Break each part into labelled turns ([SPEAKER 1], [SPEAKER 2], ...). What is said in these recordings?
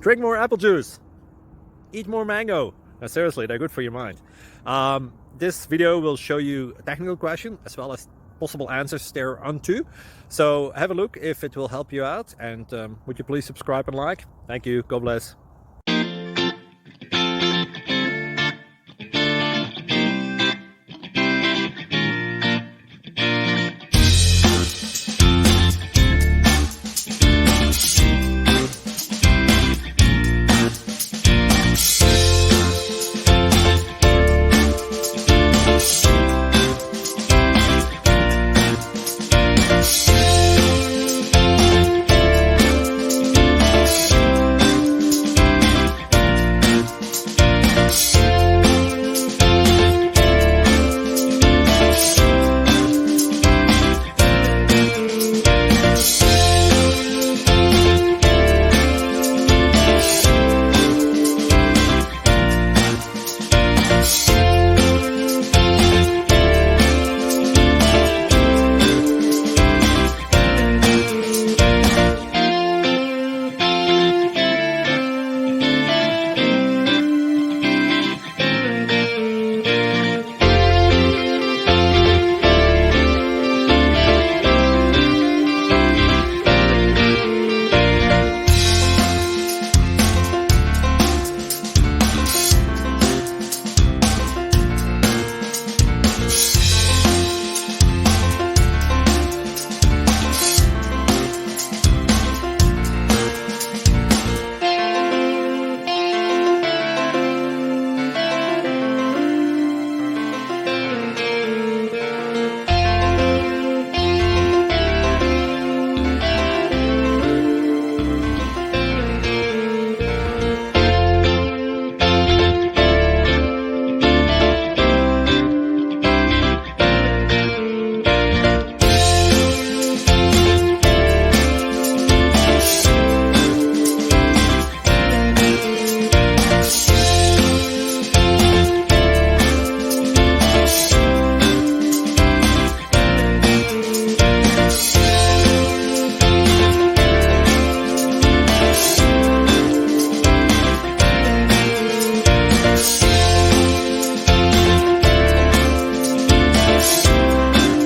[SPEAKER 1] Drink more apple juice. Eat more mango. No, seriously, they're good for your mind. This video will show you a technical question as well as possible answers thereunto. So have a look if it will help you out, and would you please subscribe and like? Thank you. God bless.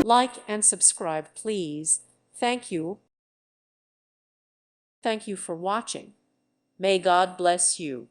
[SPEAKER 2] Like and subscribe, please. Thank you. Thank you for watching. May God bless you.